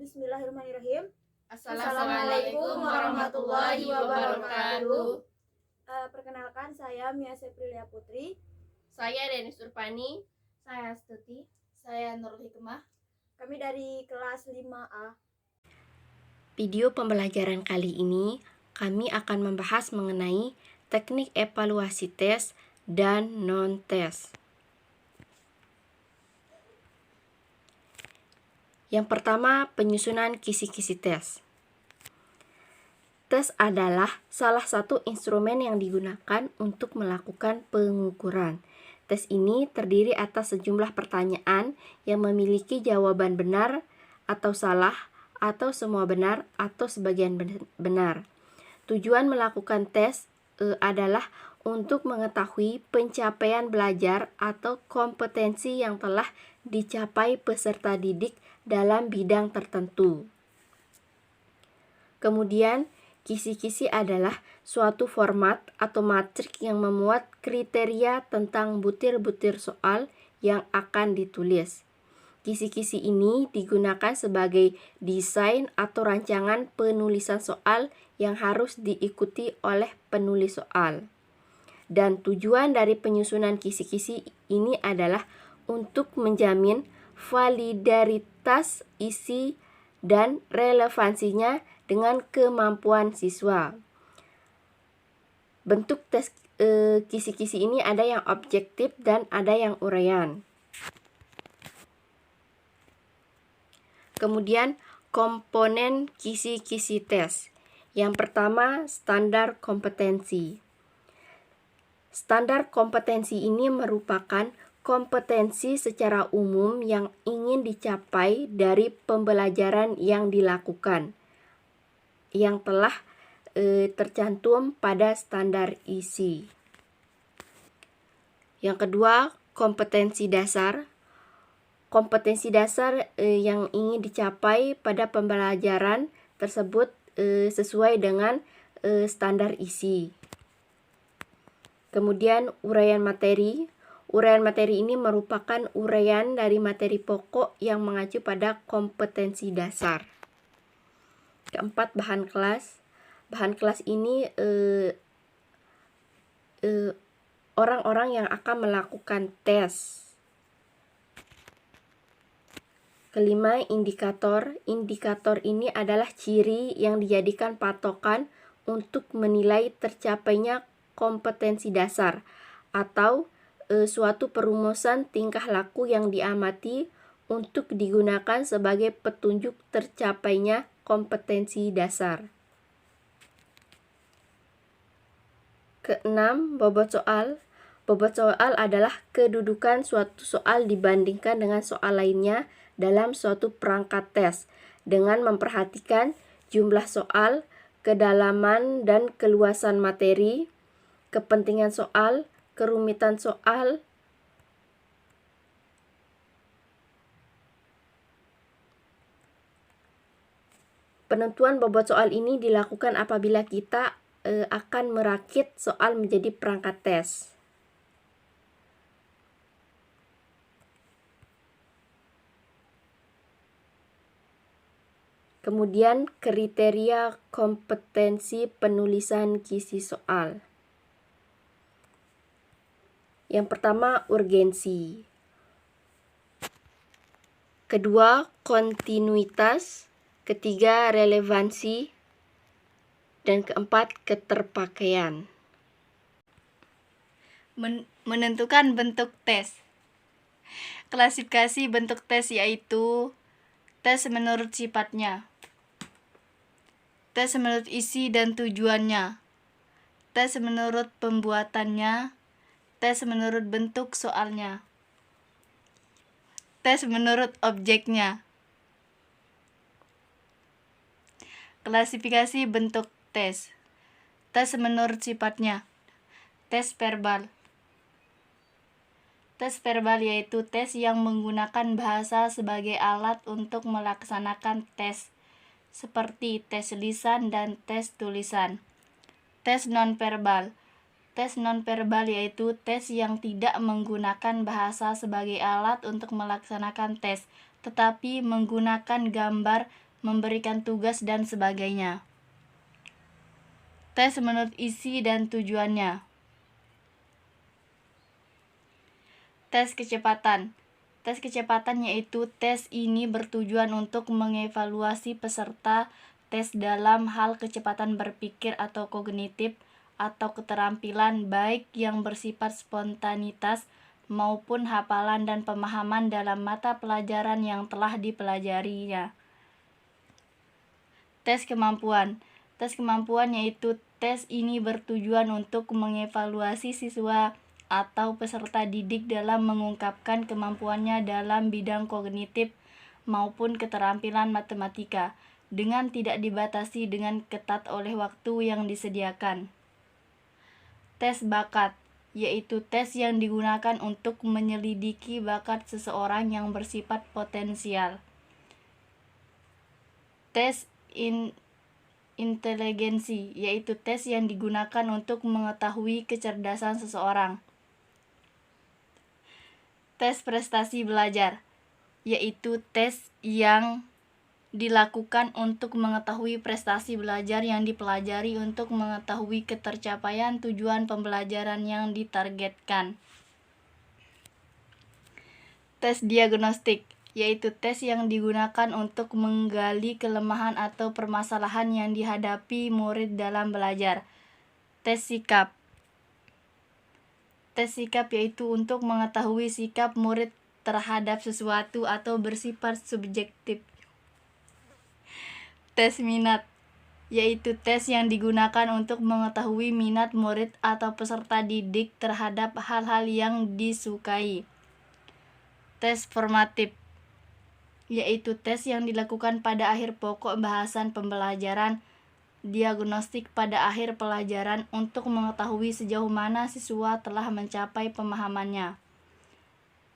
Bismillahirrahmanirrahim. Assalamualaikum warahmatullahi wabarakatuh. Perkenalkan, saya Mia Seprilia Putri. Saya Denis Urpani. Saya Astuti. Saya Nurul Hikmah. Kami dari kelas 5A. Video pembelajaran kali ini kami akan membahas mengenai teknik evaluasi tes dan non-tes. Yang pertama, penyusunan kisi-kisi tes. Tes adalah salah satu instrumen yang digunakan untuk melakukan pengukuran. Tes ini terdiri atas sejumlah pertanyaan yang memiliki jawaban benar atau salah, atau semua benar atau sebagian benar. Tujuan melakukan tes adalah untuk mengetahui pencapaian belajar atau kompetensi yang telah dicapai peserta didik dalam bidang tertentu. Kemudian, kisi-kisi adalah suatu format atau matrik yang memuat kriteria tentang butir-butir soal yang akan ditulis. Kisi-kisi ini digunakan sebagai desain atau rancangan penulisan soal yang harus diikuti oleh penulis soal. Dan tujuan dari penyusunan kisi-kisi ini adalah untuk menjamin validaritas isi dan relevansinya dengan kemampuan siswa. Bentuk tes kisi-kisi ini ada yang objektif dan ada yang uraian. Kemudian komponen kisi-kisi tes. Yang pertama, standar kompetensi. Standar kompetensi ini merupakan kompetensi secara umum yang ingin dicapai dari pembelajaran yang dilakukan, yang telah tercantum pada standar isi. Yang kedua, kompetensi dasar. Kompetensi dasar yang ingin dicapai pada pembelajaran tersebut sesuai dengan standar isi. Kemudian uraian materi. Uraian materi ini merupakan uraian dari materi pokok yang mengacu pada kompetensi dasar. Keempat, bahan kelas. Bahan kelas ini orang-orang yang akan melakukan tes. Kelima, indikator. Indikator ini adalah ciri yang dijadikan patokan untuk menilai tercapainya kompetensi dasar atau suatu perumusan tingkah laku yang diamati untuk digunakan sebagai petunjuk tercapainya kompetensi dasar. Keenam, bobot soal. Bobot soal adalah kedudukan suatu soal dibandingkan dengan soal lainnya dalam suatu perangkat tes dengan memperhatikan jumlah soal, kedalaman dan keluasan materi, kepentingan soal, kerumitan soal, penentuan bobot soal ini dilakukan apabila kita akan merakit soal menjadi perangkat tes. Kemudian kriteria kompetensi penulisan kisi soal. Yang pertama, urgensi. Kedua, kontinuitas. Ketiga, relevansi. Dan keempat, keterpakaian. Menentukan bentuk tes. Klasifikasi bentuk tes yaitu tes menurut sifatnya, tes menurut isi dan tujuannya, tes menurut pembuatannya, tes menurut bentuk soalnya, tes menurut objeknya. Klasifikasi bentuk tes. Tes menurut sifatnya. Tes verbal. Tes verbal yaitu tes yang menggunakan bahasa sebagai alat untuk melaksanakan tes, seperti tes lisan dan tes tulisan. Tes nonverbal. Tes nonverbal yaitu tes yang tidak menggunakan bahasa sebagai alat untuk melaksanakan tes, tetapi menggunakan gambar, memberikan tugas, dan sebagainya. Tes menurut isi dan tujuannya. Tes kecepatan. Tes kecepatan yaitu tes ini bertujuan untuk mengevaluasi peserta tes dalam hal kecepatan berpikir atau kognitif atau keterampilan baik yang bersifat spontanitas maupun hafalan dan pemahaman dalam mata pelajaran yang telah dipelajarinya. Tes kemampuan. Tes kemampuan yaitu tes ini bertujuan untuk mengevaluasi siswa atau peserta didik dalam mengungkapkan kemampuannya dalam bidang kognitif maupun keterampilan matematika dengan tidak dibatasi dengan ketat oleh waktu yang disediakan. Tes bakat, yaitu tes yang digunakan untuk menyelidiki bakat seseorang yang bersifat potensial. Tes inteligensi, yaitu tes yang digunakan untuk mengetahui kecerdasan seseorang. Tes prestasi belajar, yaitu tes yang dilakukan untuk mengetahui prestasi belajar yang dipelajari untuk mengetahui ketercapaian tujuan pembelajaran yang ditargetkan. Tes diagnostik, yaitu tes yang digunakan untuk menggali kelemahan atau permasalahan yang dihadapi murid dalam belajar. Tes sikap. Tes sikap yaitu untuk mengetahui sikap murid terhadap sesuatu atau bersifat subjektif. Tes minat, yaitu tes yang digunakan untuk mengetahui minat murid atau peserta didik terhadap hal-hal yang disukai. Tes formatif, yaitu tes yang dilakukan pada akhir pokok bahasan pembelajaran, diagnostik pada akhir pelajaran untuk mengetahui sejauh mana siswa telah mencapai pemahamannya.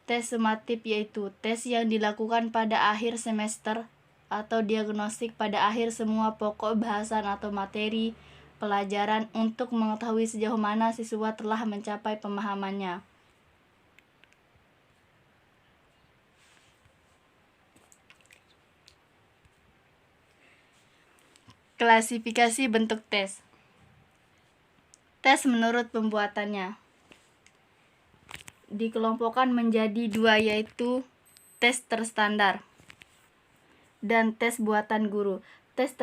Tes sumatif yaitu tes yang dilakukan pada akhir semester atau diagnostik pada akhir semua pokok bahasan atau materi pelajaran untuk mengetahui sejauh mana siswa telah mencapai pemahamannya. Klasifikasi bentuk tes. Tes menurut pembuatannya dikelompokkan menjadi dua, yaitu tes terstandar dan tes buatan guru. Tes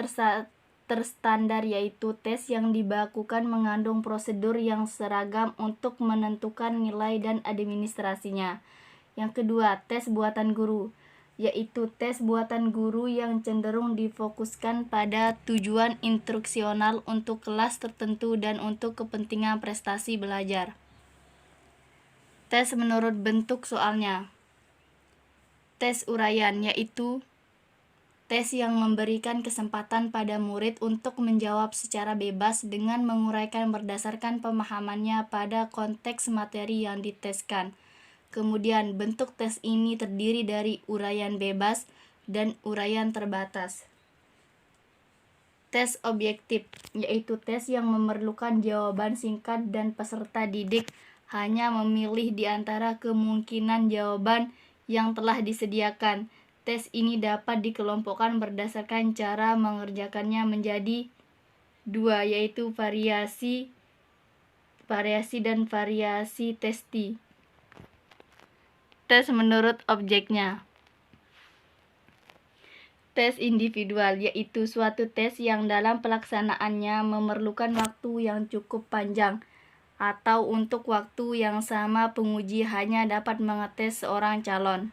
terstandar yaitu tes yang dibakukan mengandung prosedur yang seragam untuk menentukan nilai dan administrasinya. Yang kedua, tes buatan guru, yaitu tes buatan guru yang cenderung difokuskan pada tujuan instruksional untuk kelas tertentu dan untuk kepentingan prestasi belajar. Tes menurut bentuk soalnya. Tes uraian, yaitu tes yang memberikan kesempatan pada murid untuk menjawab secara bebas dengan menguraikan berdasarkan pemahamannya pada konteks materi yang diteskan. Kemudian, bentuk tes ini terdiri dari uraian bebas dan uraian terbatas. Tes objektif, yaitu tes yang memerlukan jawaban singkat dan peserta didik hanya memilih di antara kemungkinan jawaban yang telah disediakan. Tes ini dapat dikelompokkan berdasarkan cara mengerjakannya menjadi dua, yaitu variasi dan variasi testi. Tes menurut objeknya. Tes individual, yaitu suatu tes yang dalam pelaksanaannya memerlukan waktu yang cukup panjang atau untuk waktu yang sama penguji hanya dapat mengetes seorang calon.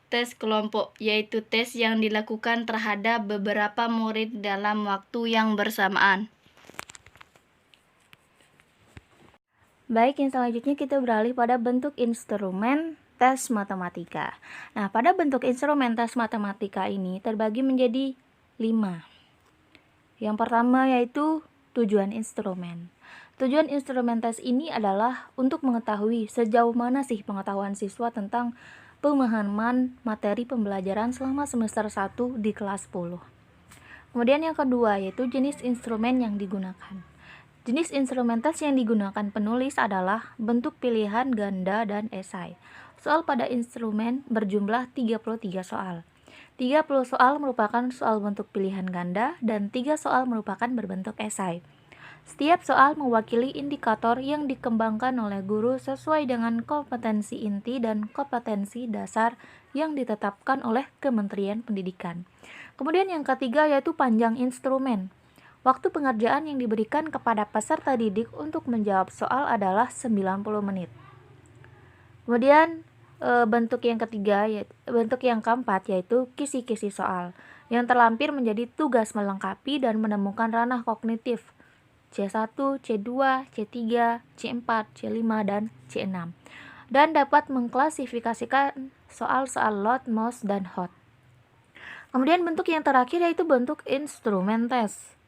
Tes kelompok, yaitu tes yang dilakukan terhadap beberapa murid dalam waktu yang bersamaan. Baik, yang selanjutnya kita beralih pada bentuk instrumen tes matematika. Nah, pada bentuk instrumen tes matematika ini terbagi menjadi 5. Yang pertama yaitu tujuan instrumen. Tujuan instrumen tes ini adalah untuk mengetahui sejauh mana sih pengetahuan siswa tentang pemahaman materi pembelajaran selama semester 1 di kelas 10. Kemudian yang kedua yaitu jenis instrumen yang digunakan. Jenis instrumen tes yang digunakan penulis adalah bentuk pilihan ganda dan esai. Soal pada instrumen berjumlah 33 soal. 30 soal merupakan soal bentuk pilihan ganda dan 3 soal merupakan berbentuk esai. Setiap soal mewakili indikator yang dikembangkan oleh guru sesuai dengan kompetensi inti dan kompetensi dasar yang ditetapkan oleh Kementerian Pendidikan. Kemudian yang ketiga yaitu panjang instrumen. Waktu pengerjaan yang diberikan kepada peserta didik untuk menjawab soal adalah 90 menit. Kemudian bentuk yang keempat yaitu kisi-kisi soal yang terlampir menjadi tugas melengkapi dan menemukan ranah kognitif C1, C2, C3, C4, C5, dan C6 dan dapat mengklasifikasikan soal-soal load, most, dan hot. Kemudian bentuk yang terakhir yaitu bentuk instrumen tes.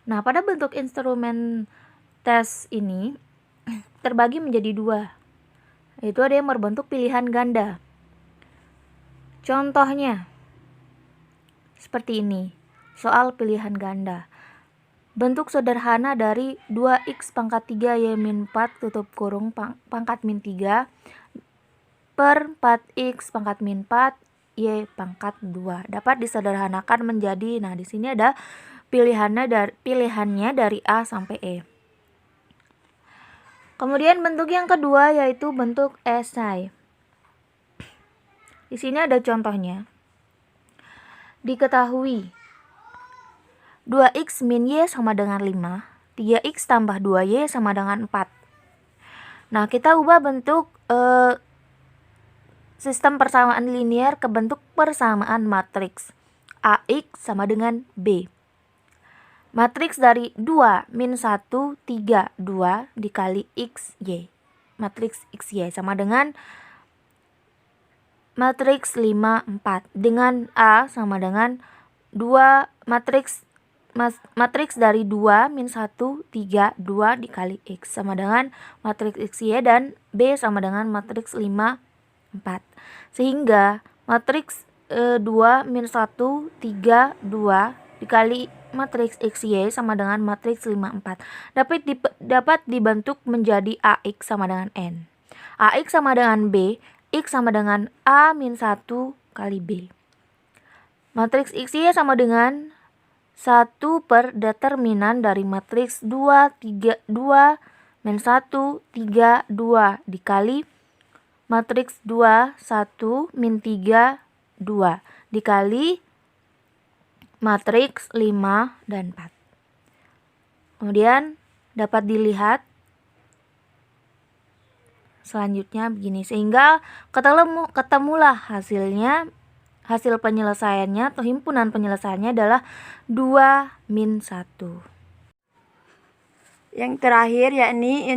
Nah, pada bentuk instrumen tes ini terbagi menjadi dua. Itu ada yang berbentuk pilihan ganda. Contohnya seperti ini, soal pilihan ganda. Bentuk sederhana dari 2x pangkat 3 y min 4 tutup kurung pangkat min 3 per 4x pangkat min 4 y pangkat 2 dapat disederhanakan menjadi, nah di sini ada pilihannya dari A sampai E. Kemudian bentuk yang kedua yaitu bentuk esai. Di sini ada contohnya. Diketahui 2x min y sama dengan 5, 3x tambah 2y sama dengan 4. Nah, kita ubah bentuk sistem persamaan linear ke bentuk persamaan matriks. AX sama dengan B. Matriks dari 2 min 1 3 2 dikali XY. Matriks XY sama dengan matriks 5 4 dengan A sama dengan 2 matriks dari 2 min 1 3 2 dikali X sama dengan matriks XY dan B sama dengan matriks 5 4. Sehingga matriks 2 min 1 3 2 dikali matriks XY sama dengan matriks 5 4 dapat dibentuk menjadi AX sama dengan N. AX sama dengan B, X sama dengan A min 1 kali B. Matriks XY sama dengan 1 per determinan dari matriks 2 3 2 min 1 3 2 dikali matriks 2 1 min 3 2 dikali matriks 5 dan 4. Kemudian dapat dilihat selanjutnya begini, sehingga ketemulah hasil penyelesaiannya atau himpunan penyelesaiannya adalah 2 min 1. Yang terakhir yakni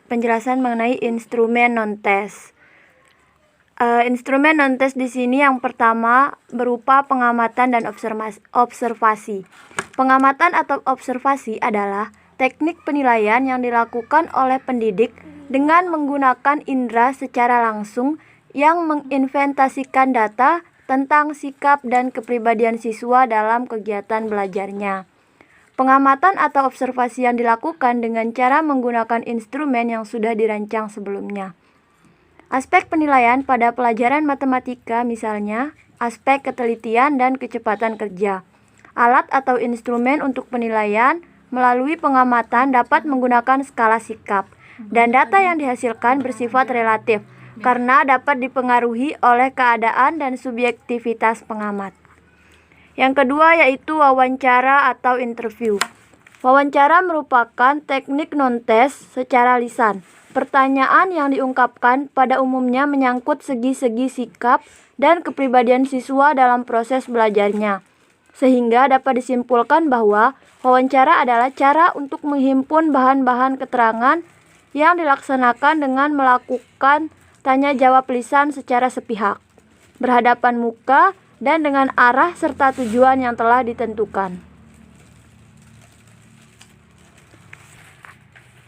penjelasan mengenai instrumen non-tes. Instrumen non-tes di sini yang pertama berupa pengamatan dan observasi. Pengamatan atau observasi adalah teknik penilaian yang dilakukan oleh pendidik dengan menggunakan indera secara langsung yang menginventasikan data tentang sikap dan kepribadian siswa dalam kegiatan belajarnya. Pengamatan atau observasi yang dilakukan dengan cara menggunakan instrumen yang sudah dirancang sebelumnya. Aspek penilaian pada pelajaran matematika misalnya aspek ketelitian dan kecepatan kerja. Alat atau instrumen untuk penilaian melalui pengamatan dapat menggunakan skala sikap, dan data yang dihasilkan bersifat relatif karena dapat dipengaruhi oleh keadaan dan subjektivitas pengamat. Yang kedua yaitu wawancara atau interview. Wawancara merupakan teknik non-tes secara lisan. Pertanyaan yang diungkapkan pada umumnya menyangkut segi-segi sikap dan kepribadian siswa dalam proses belajarnya. Sehingga dapat disimpulkan bahwa wawancara adalah cara untuk menghimpun bahan-bahan keterangan yang dilaksanakan dengan melakukan tanya jawab lisan secara sepihak, berhadapan muka, dan dengan arah serta tujuan yang telah ditentukan.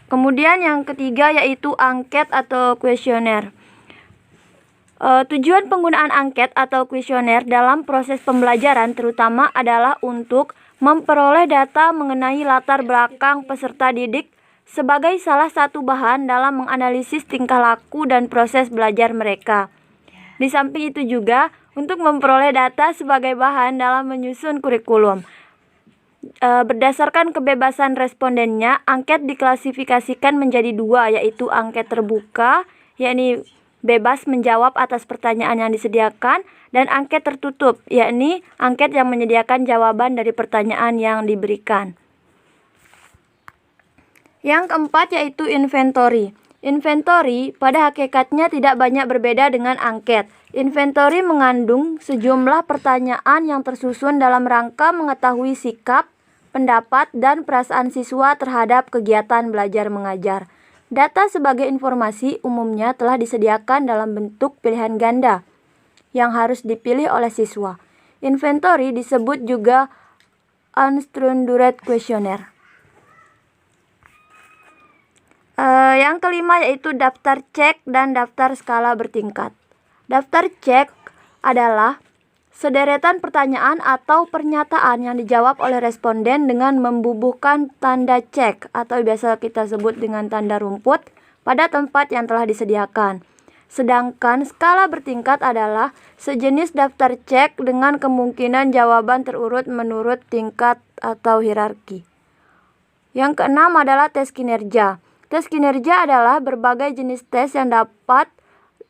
Kemudian yang ketiga yaitu angket atau kuesioner. Tujuan penggunaan angket atau kuesioner dalam proses pembelajaran terutama adalah untuk memperoleh data mengenai latar belakang peserta didik sebagai salah satu bahan dalam menganalisis tingkah laku dan proses belajar mereka. Di samping itu juga untuk memperoleh data sebagai bahan dalam menyusun kurikulum. Berdasarkan kebebasan respondennya, angket diklasifikasikan menjadi dua, yaitu angket terbuka, yakni bebas menjawab atas pertanyaan yang disediakan, dan angket tertutup, yakni angket yang menyediakan jawaban dari pertanyaan yang diberikan. Yang keempat yaitu inventory. Inventory pada hakikatnya tidak banyak berbeda dengan angket. Inventory mengandung sejumlah pertanyaan yang tersusun dalam rangka mengetahui sikap, pendapat, dan perasaan siswa terhadap kegiatan belajar mengajar. Data sebagai informasi umumnya telah disediakan dalam bentuk pilihan ganda yang harus dipilih oleh siswa. Inventory disebut juga unstructured questionnaire. Yang kelima yaitu daftar cek dan daftar skala bertingkat. Daftar cek adalah sederetan pertanyaan atau pernyataan yang dijawab oleh responden dengan membubuhkan tanda cek atau biasa kita sebut dengan tanda rumput pada tempat yang telah disediakan. Sedangkan skala bertingkat adalah sejenis daftar cek dengan kemungkinan jawaban terurut menurut tingkat atau hierarki. Yang keenam adalah tes kinerja. Tes kinerja adalah berbagai jenis tes yang dapat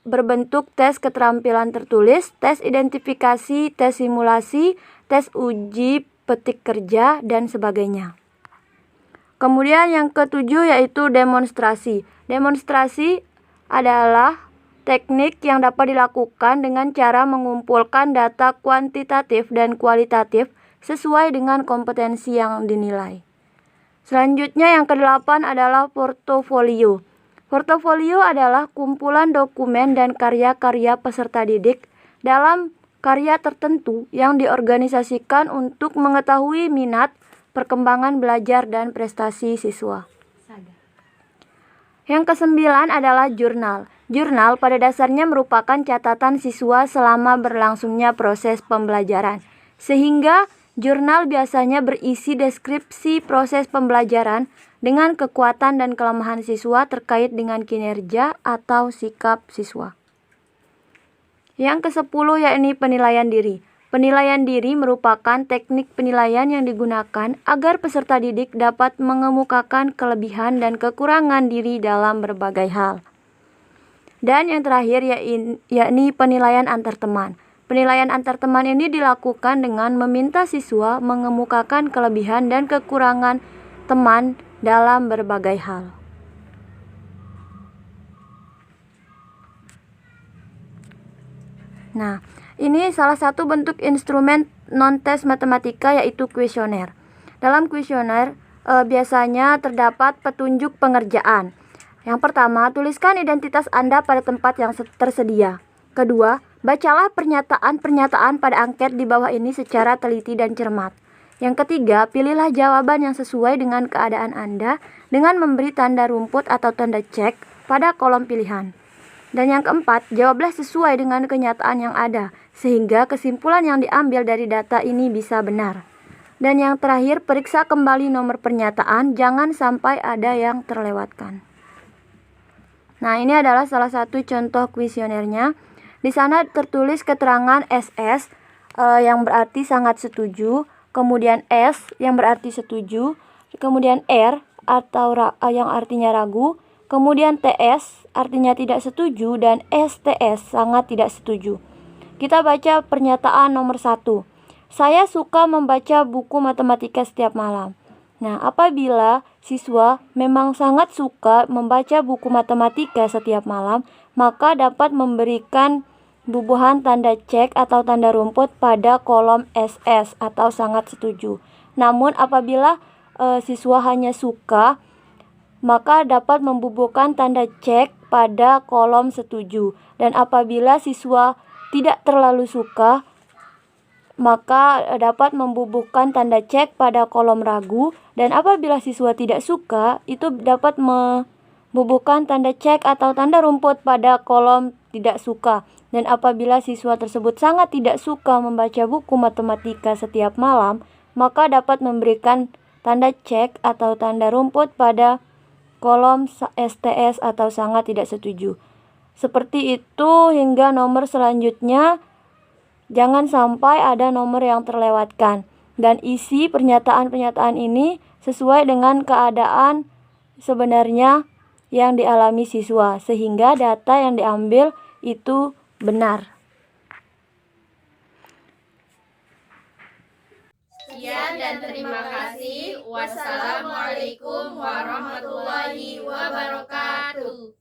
berbentuk tes keterampilan tertulis, tes identifikasi, tes simulasi, tes uji petik kerja, dan sebagainya. Kemudian yang ketujuh yaitu demonstrasi. Demonstrasi adalah teknik yang dapat dilakukan dengan cara mengumpulkan data kuantitatif dan kualitatif sesuai dengan kompetensi yang dinilai. Selanjutnya yang kedelapan adalah portofolio. Portofolio adalah kumpulan dokumen dan karya-karya peserta didik dalam karya tertentu yang diorganisasikan untuk mengetahui minat, perkembangan belajar, dan prestasi siswa. Yang kesembilan adalah jurnal. Jurnal pada dasarnya merupakan catatan siswa selama berlangsungnya proses pembelajaran, sehingga jurnal biasanya berisi deskripsi proses pembelajaran dengan kekuatan dan kelemahan siswa terkait dengan kinerja atau sikap siswa. Yang ke-10 yakni penilaian diri. Penilaian diri merupakan teknik penilaian yang digunakan agar peserta didik dapat mengemukakan kelebihan dan kekurangan diri dalam berbagai hal. Dan yang terakhir yakni penilaian antar teman. Penilaian antar teman ini dilakukan dengan meminta siswa mengemukakan kelebihan dan kekurangan teman dalam berbagai hal. Nah, ini salah satu bentuk instrumen non-tes matematika yaitu kuesioner. Dalam kuesioner biasanya terdapat petunjuk pengerjaan. Yang pertama, tuliskan identitas Anda pada tempat yang tersedia. Kedua, bacalah pernyataan-pernyataan pada angket di bawah ini secara teliti dan cermat. Yang ketiga, pilihlah jawaban yang sesuai dengan keadaan Anda dengan memberi tanda rumput atau tanda cek pada kolom pilihan. Dan yang keempat, jawablah sesuai dengan kenyataan yang ada, sehingga kesimpulan yang diambil dari data ini bisa benar. Dan yang terakhir, periksa kembali nomor pernyataan, jangan sampai ada yang terlewatkan. Nah, ini adalah salah satu contoh kuesionernya. Di sana tertulis keterangan SS yang berarti sangat setuju, kemudian S yang berarti setuju, kemudian R atau yang artinya ragu, kemudian TS artinya tidak setuju, dan STS sangat tidak setuju. Kita baca pernyataan nomor 1. Saya suka membaca buku matematika setiap malam. Nah, apabila siswa memang sangat suka membaca buku matematika setiap malam, maka dapat memberikan bubuhan tanda cek atau tanda rumput pada kolom SS atau sangat setuju. Namun apabila siswa hanya suka, maka dapat membubuhkan tanda cek pada kolom setuju. Dan apabila siswa tidak terlalu suka, maka dapat membubuhkan tanda cek pada kolom ragu. Dan apabila siswa tidak suka, itu dapat membubuhkan tanda cek atau tanda rumput pada kolom tidak suka. Dan apabila siswa tersebut sangat tidak suka membaca buku matematika setiap malam, maka dapat memberikan tanda cek atau tanda rumput pada kolom STS atau sangat tidak setuju. Seperti itu hingga nomor selanjutnya. Jangan sampai ada nomor yang terlewatkan. Dan isi pernyataan-pernyataan ini sesuai dengan keadaan sebenarnya yang dialami siswa, sehingga data yang diambil itu benar. Sekian dan terima kasih. Wassalamualaikum warahmatullahi wabarakatuh.